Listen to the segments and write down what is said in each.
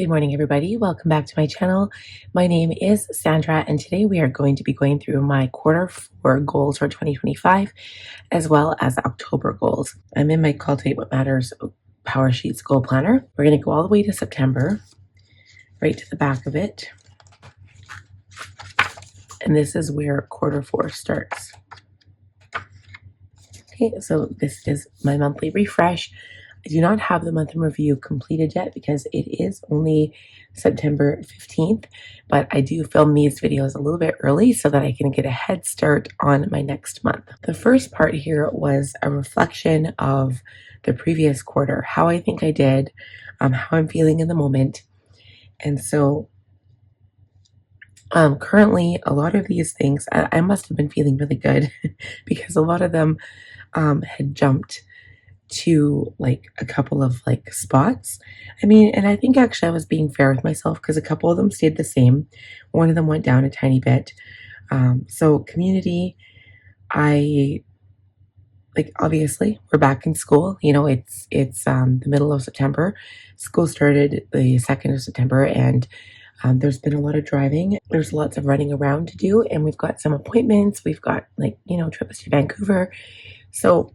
Good morning, everybody. Welcome back to my channel. My name is Sandra, and today we are going to be going through my Q4 goals for 2025, as well as October goals. I'm in my Cultivate What Matters Power Sheets Goal Planner. We're going to go all the way to September, right to the back of it. And this is where Q4 starts. Okay, so this is my monthly refresh. I do not have the month in review completed yet because it is only September 15th, but I do film these videos a little bit early so that I can get a head start on my next month. The first part here was a reflection of the previous quarter, how I think I did, how I'm feeling in the moment. And so currently a lot of these things, I must have been feeling really good because a lot of them had jumped to like a couple of like spots. I mean, and I think actually I was being fair with myself because a couple of them stayed the same. One of them went down a tiny bit. So community, I like obviously we're back in school. You know, it's the middle of September. School started the 2nd of September, and there's been a lot of driving. There's lots of running around to do, and we've got some appointments. We've got like, you know, trips to Vancouver. So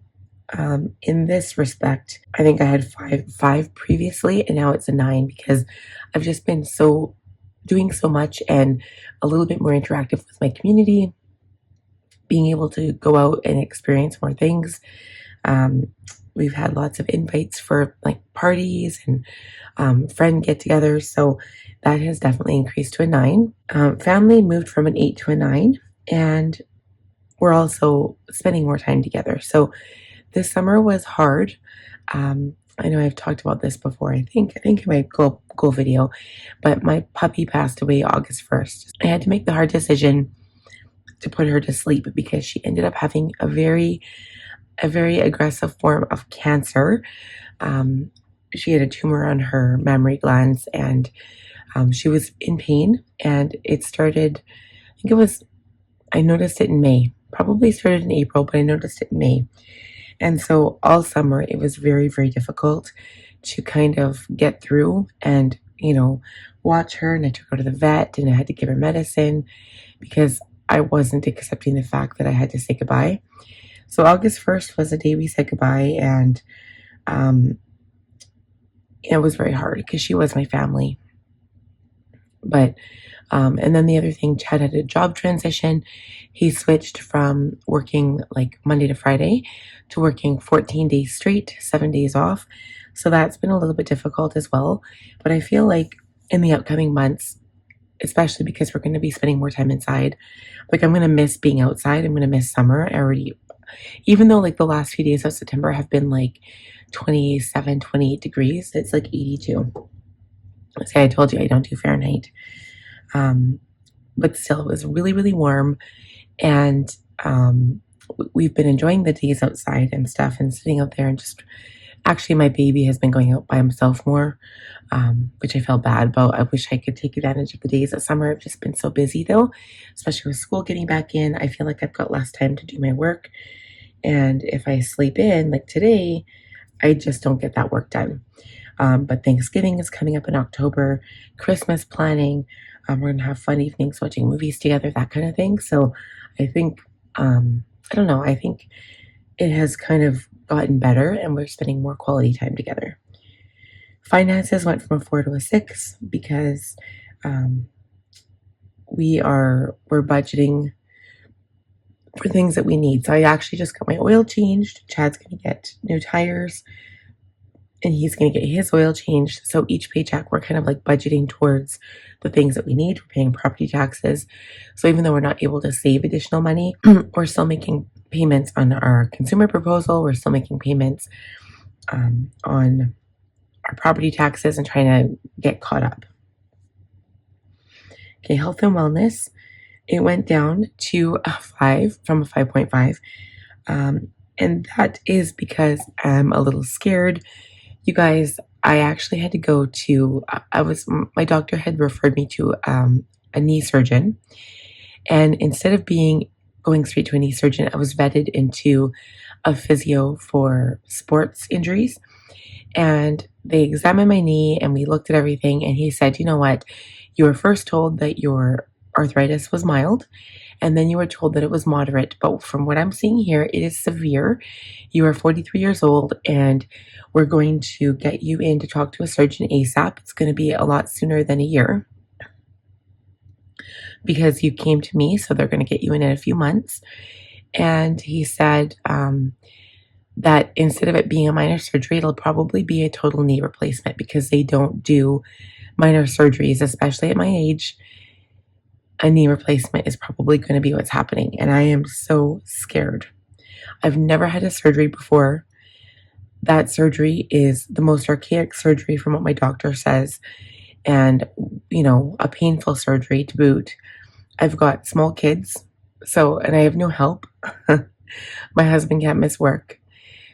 in this respect, I think I had five previously, and now it's a 9 because I've just been doing so much and a little bit more interactive with my community, being able to go out and experience more things. We've had lots of invites for like parties and friend get-togethers, so that has definitely increased to a 9. Family moved from an 8 to a 9, and we're also spending more time together. So this summer was hard. I know I've talked about this before, I think in my goal video, but my puppy passed away August 1st. I had to make the hard decision to put her to sleep because she ended up having a very aggressive form of cancer. She had a tumor on her mammary glands, and she was in pain, and it started, I noticed it in May. Probably started in April, but I noticed it in May. And so all summer, it was very, very difficult to kind of get through and, you know, watch her. And I took her to the vet, and I had to give her medicine because I wasn't accepting the fact that I had to say goodbye. So August 1st was the day we said goodbye. And it was very hard because she was my family. But and then the other thing, Chad had a job transition. He switched from working like Monday to Friday to working 14 days straight, 7 days off. So that's been a little bit difficult as well. But I feel like in the upcoming months, especially because we're going to be spending more time inside, like I'm going to miss being outside. I'm going to miss summer already. Even though like the last few days of September have been like 27, 28 degrees, it's like 82. See, I told you I don't do Fahrenheit. But still, it was really, really warm. And we've been enjoying the days outside and stuff and sitting out there and just, actually my baby has been going out by himself more, which I felt bad about. I wish I could take advantage of the days of summer. I've just been so busy though, especially with school getting back in. I feel like I've got less time to do my work. And if I sleep in, like today, I just don't get that work done. But Thanksgiving is coming up in October, Christmas planning. We're going to have fun evenings watching movies together, that kind of thing. So I think, I don't know, I think it has kind of gotten better and we're spending more quality time together. Finances went from a 4 to a 6 because we're budgeting for things that we need. So I actually just got my oil changed. Chad's going to get new tires, and he's going to get his oil changed. So each paycheck, we're kind of like budgeting towards the things that we need. We're paying property taxes. So even though we're not able to save additional money, we're still making payments on our consumer proposal. We're still making payments on our property taxes and trying to get caught up. Okay, health and wellness. It went down to a 5 from a 5.5. And that is because I'm a little scared. You guys, I actually had to go to, my doctor had referred me to a knee surgeon. And instead of going straight to a knee surgeon, I was vetted into a physio for sports injuries. And they examined my knee and we looked at everything. And he said, you know what? You were first told that your arthritis was mild, and then you were told that it was moderate. But from what I'm seeing here, it is severe. You are 43 years old, and we're going to get you in to talk to a surgeon ASAP. It's going to be a lot sooner than a year because you came to me, so they're going to get you in a few months. And he said that instead of it being a minor surgery, it'll probably be a total knee replacement because they don't do minor surgeries, especially at my age. A knee replacement is probably going to be what's happening, and I am so scared. I've never had a surgery before. That surgery is the most archaic surgery from what my doctor says, and a painful surgery to boot. I've got small kids, and I have no help. My husband can't miss work.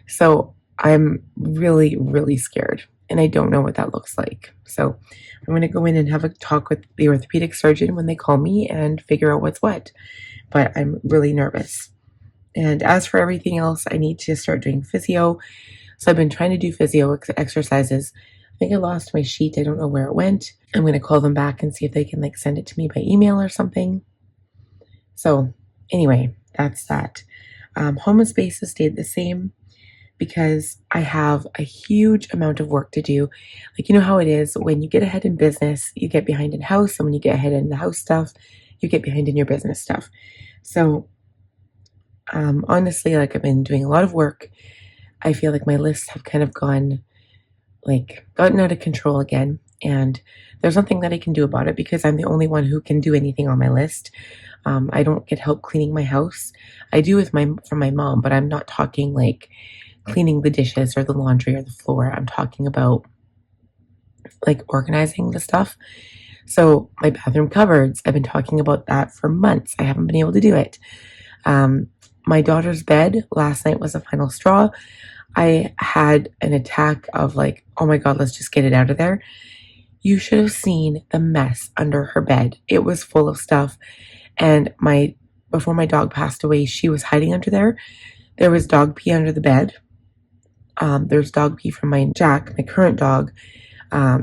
So I'm really, really scared, and I don't know what that looks like. So I'm going to go in and have a talk with the orthopedic surgeon when they call me and figure out what's what. But I'm really nervous. And as for everything else, I need to start doing physio. So I've been trying to do physio exercises. I think I lost my sheet. I don't know where it went. I'm going to call them back and see if they can send it to me by email or something. So anyway, that's that. Home and space has stayed the same because I have a huge amount of work to do. You know how it is when you get ahead in business, you get behind in house, and when you get ahead in the house stuff, you get behind in your business stuff. So honestly, I've been doing a lot of work. I feel like my lists have kind of gotten out of control again, and there's nothing that I can do about it because I'm the only one who can do anything on my list. I don't get help cleaning my house. I do from my mom, but I'm not talking cleaning the dishes or the laundry or the floor. I'm talking about organizing the stuff. So my bathroom cupboards, I've been talking about that for months. I haven't been able to do it. My daughter's bed last night was the final straw. I had an attack of oh my God, let's just get it out of there. You should have seen the mess under her bed. It was full of stuff. And before my dog passed away, she was hiding under there. There was dog pee under the bed. There's dog pee from my Jack, my current dog,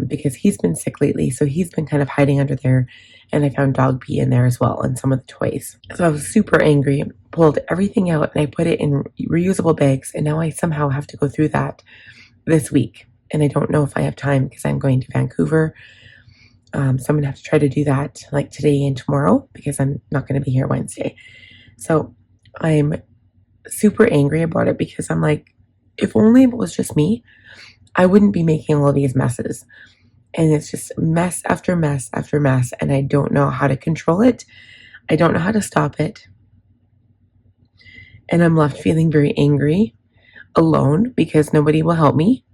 because he's been sick lately. So he's been kind of hiding under there. And I found dog pee in there as well, and some of the toys. So I was super angry, pulled everything out, and I put it in reusable bags. And now I somehow have to go through that this week. And I don't know if I have time because I'm going to Vancouver. So I'm going to have to try to do that today and tomorrow because I'm not going to be here Wednesday. So I'm super angry about it because I'm if only it was just me, I wouldn't be making all of these messes. And it's just mess after mess after mess. And I don't know how to control it. I don't know how to stop it. And I'm left feeling very angry, alone, because nobody will help me.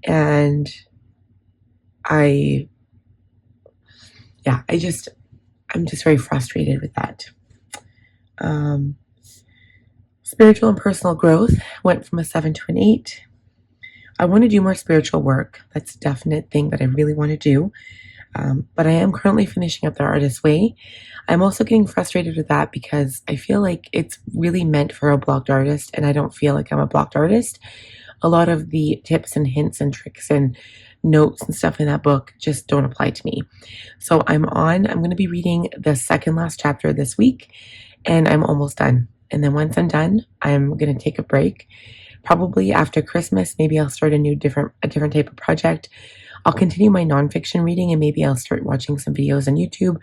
And I'm just very frustrated with that. Spiritual and personal growth went from a 7 to an 8. I want to do more spiritual work. That's a definite thing that I really want to do. But I am currently finishing up The Artist's Way. I'm also getting frustrated with that because I feel like it's really meant for a blocked artist, and I don't feel like I'm a blocked artist. A lot of the tips and hints and tricks and notes and stuff in that book just don't apply to me. So I'm going to be reading the second last chapter this week, and I'm almost done. And then once I'm done, I'm going to take a break. Probably after Christmas, maybe I'll start a different type of project. I'll continue my nonfiction reading, and maybe I'll start watching some videos on YouTube,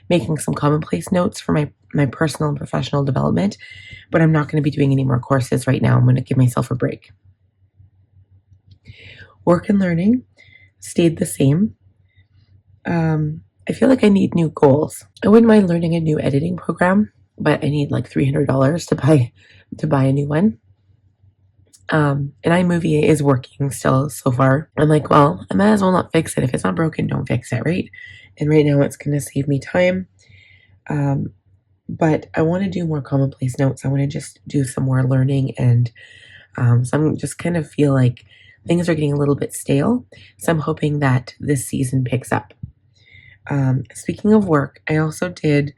making some commonplace notes for my personal and professional development. But I'm not going to be doing any more courses right now. I'm going to give myself a break. Work and learning stayed the same. I feel like I need new goals. I wouldn't mind learning a new editing program, but I need $300 to buy a new one. And iMovie is working still so far. I'm well, I might as well not fix it. If it's not broken, don't fix it, right? And right now it's going to save me time. But I want to do more commonplace notes. I want to just do some more learning. And so I'm just kind of feel like things are getting a little bit stale. So I'm hoping that this season picks up. Speaking of work, I also did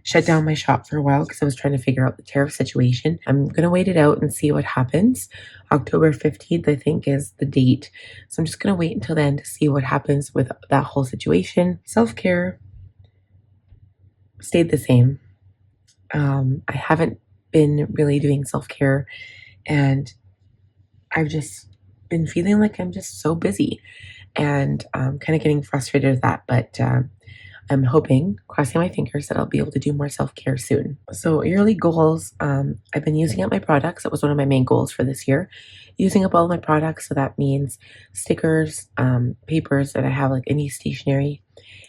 shut down my shop for a while because I was trying to figure out the tariff situation. I'm going to wait it out and see what happens. October 15th, I think, is the date. So I'm just going to wait until then to see what happens with that whole situation. Self-care stayed the same. I haven't been really doing self-care, and I've just been feeling like I'm just so busy and kind of getting frustrated with that. But I'm hoping, crossing my fingers, that I'll be able to do more self-care soon. So yearly goals, I've been using up my products. That was one of my main goals for this year. Using up all my products, so that means stickers, papers that I have, like any stationery,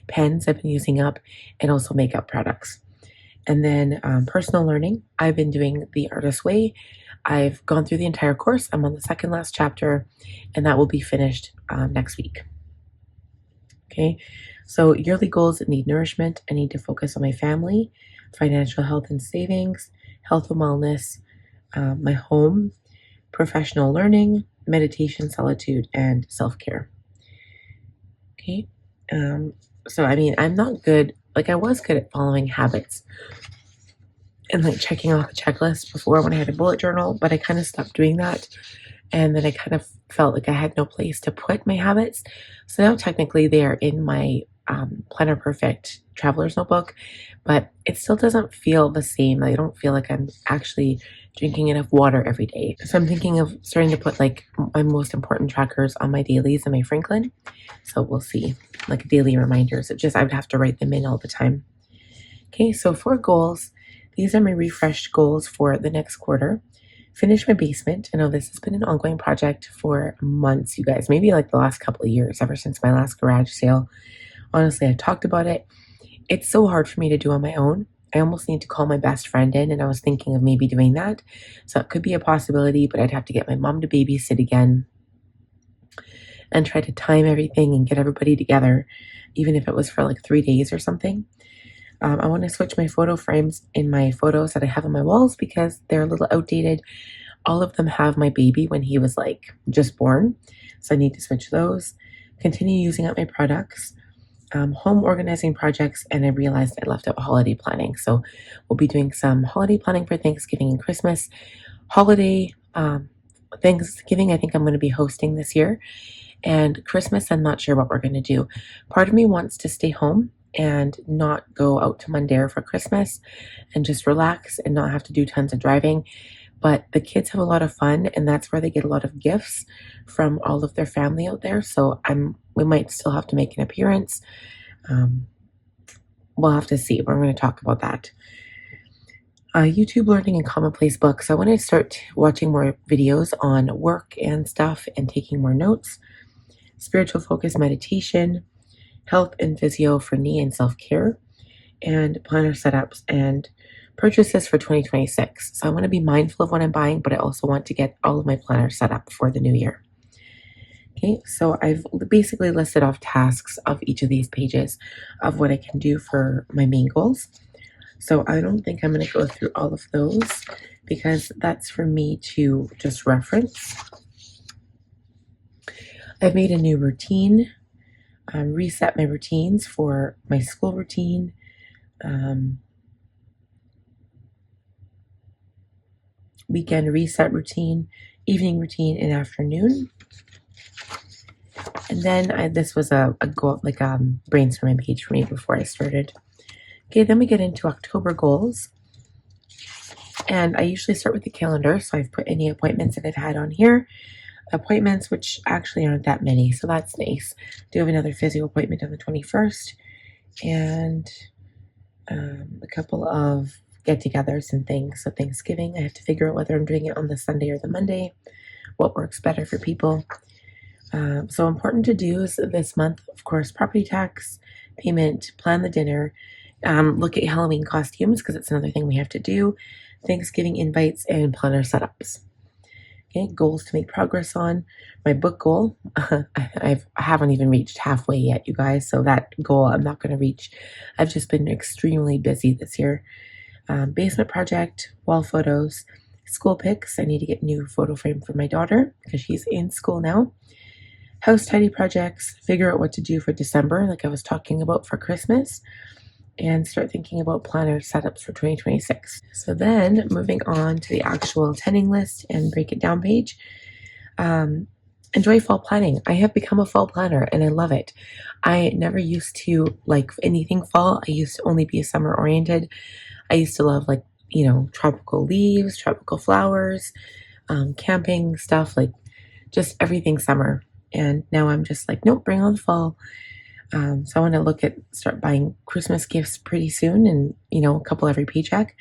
pens I've been using up, and also makeup products. And then personal learning, I've been doing the Artist Way. I've gone through the entire course. I'm on the second last chapter, and that will be finished next week. Okay, so yearly goals that need nourishment. I need to focus on my family, financial health and savings, health and wellness, my home, professional learning, meditation, solitude, and self-care. Okay, so I mean, I'm not good, like I was good at following habits and like checking off a checklist before when I had a bullet journal, but I kind of stopped doing that. And then I kind of felt like I had no place to put my habits. So now technically they are in my Planner Perfect Traveler's Notebook, but it still doesn't feel the same. I don't feel like I'm actually drinking enough water every day. So I'm thinking of starting to put like my most important trackers on my dailies in my Franklin. So we'll see, like daily reminders. I would have to write them in all the time. Okay, so for goals, these are my refreshed goals for the next quarter. Finish my basement. I know this has been an ongoing project for months, you guys, maybe like the last couple of years, ever since my last garage sale. Honestly, I've talked about it. It's so hard for me to do on my own. I almost need to call my best friend in, and I was thinking of maybe doing that. So it could be a possibility, but I'd have to get my mom to babysit again and try to time everything and get everybody together, even if it was for like 3 days or something. I want to switch my photo frames in my photos that I have on my walls because they're a little outdated. All of them have my baby when he was like just born. So I need to switch those. Continue using up my products. Home organizing projects, and I realized I left out holiday planning. So we'll be doing some holiday planning for Thanksgiving and Christmas. Holiday, Thanksgiving, I think I'm going to be hosting this year. And Christmas, I'm not sure what we're going to do. Part of me wants to stay home and not go out to Mundare for Christmas and just relax and not have to do tons of driving. But the kids have a lot of fun, and that's where they get a lot of gifts from all of their family out there. So we might still have to make an appearance. We'll have to see. We're going to talk about that. YouTube learning and commonplace books. I want to start watching more videos on work and stuff and taking more notes. Spiritual focus meditation, health and physio for knee and self-care, and planner setups and purchases for 2026. So I want to be mindful of what I'm buying, but I also want to get all of my planners set up for the new year. Okay, so I've basically listed off tasks of each of these pages of what I can do for my main goals. So I don't think I'm going to go through all of those because that's for me to just reference. I've made a new routine, reset my routines for my school routine, weekend reset routine, evening routine, and afternoon. And then this was a goal, like a brainstorming page for me before I started. Okay, then we get into October goals. And I usually start with the calendar, so I've put any appointments that I've had on here. Appointments, which actually aren't that many, so that's nice. Do have another physio appointment on the 21st, and a couple of get-togethers and things. So Thanksgiving, I have to figure out whether I'm doing it on the Sunday or the Monday, what works better for people. So important to do is this month, of course, property tax payment, plan the dinner, look at Halloween costumes because it's another thing we have to do, Thanksgiving invites, and planner setups. Okay, goals to make progress on. My book goal, I haven't even reached halfway yet, you guys, so that goal I'm not going to reach. I've just been extremely busy this year. Basement project, wall photos, school pics. I need to get a new photo frame for my daughter because she's in school now. House tidy projects, figure out what to do for December, like I was talking about for Christmas. and start thinking about planner setups for 2026. So then moving on to the actual attending list and break it down page. Enjoy fall planning. I have become a fall planner and I love it. I never used to like anything fall. I used to only be summer oriented. I used to love like, tropical leaves, tropical flowers, camping stuff, like just everything summer. And now I'm just like, nope, bring on the fall. So I want to start buying Christmas gifts pretty soon and, a couple every paycheck.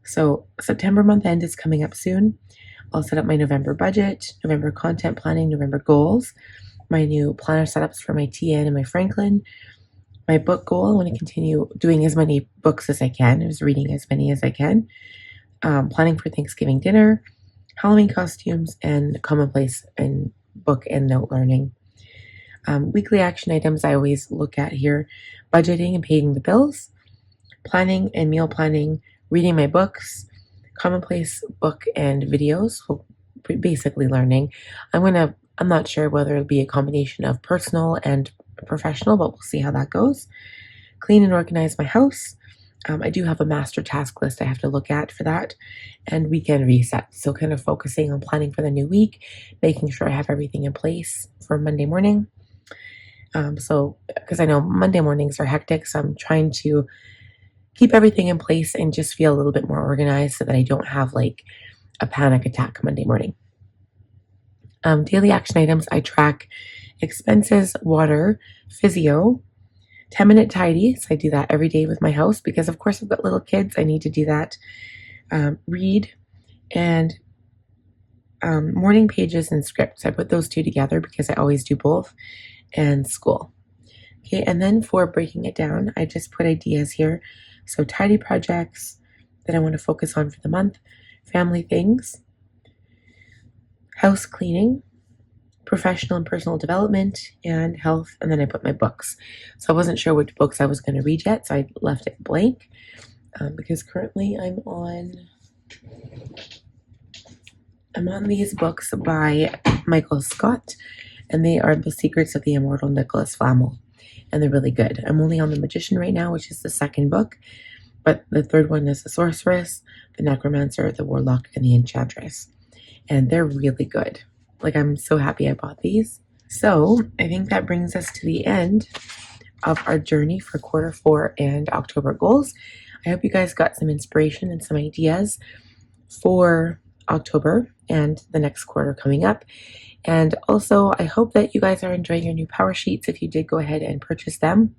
So September month end is coming up soon. I'll set up my November budget, November content planning, November goals, my new planner setups for my TN and my Franklin, my book goal. I want to continue doing as many books as I can, as reading as many as I can, planning for Thanksgiving dinner, Halloween costumes, and commonplace and book and note learning. Weekly action items I always look at here: budgeting and paying the bills, planning and meal planning, reading my books, commonplace book and videos, so basically learning. I'm not sure whether it'll be a combination of personal and professional, but we'll see how that goes. Clean and organize my house. I do have a master task list I have to look at for that, and weekend reset. So kind of focusing on planning for the new week, making sure I have everything in place for Monday morning. Because I know Monday mornings are hectic, so I'm trying to keep everything in place and just feel a little bit more organized so that I don't have like a panic attack Monday morning. Daily action items, I track expenses, water, physio, 10-minute tidy. So I do that every day with my house because, of course, I've got little kids. I need to do that. Read and morning pages and scripts. I put those two together because I always do both, and school. Okay, and then for breaking it down, I just put ideas here. So tidy projects that I want to focus on for the month, family things, house cleaning, professional and personal development, and health, and then I put my books. So I wasn't sure which books I was going to read yet, so I left it blank because currently I'm on these books by Michael Scott, and they are The Secrets of the Immortal Nicholas Flamel, and they're really good. I'm only on The Magician right now, which is the second book, but the third one is The Sorceress, The Necromancer, The Warlock, and The Enchantress, and they're really good. Like, I'm so happy I bought these. So I think that brings us to the end of our journey for quarter 4 and October goals. I hope you guys got some inspiration and some ideas for October and the next quarter coming up. And also, I hope that you guys are enjoying your new power sheets if you did go ahead and purchase them,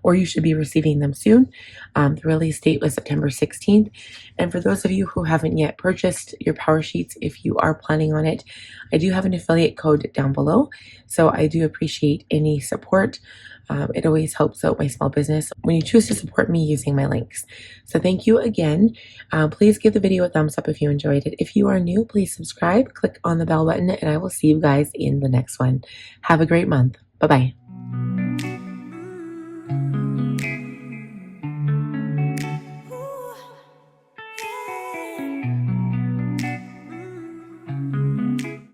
or you should be receiving them soon. The release date was September 16th. And for those of you who haven't yet purchased your power sheets, if you are planning on it, I do have an affiliate code down below. So I do appreciate any support. It always helps out my small business when you choose to support me using my links. So thank you again. Please give the video a thumbs up if you enjoyed it. If you are new, please subscribe, click on the bell button, and I will see you guys in the next one. Have a great month. Bye-bye.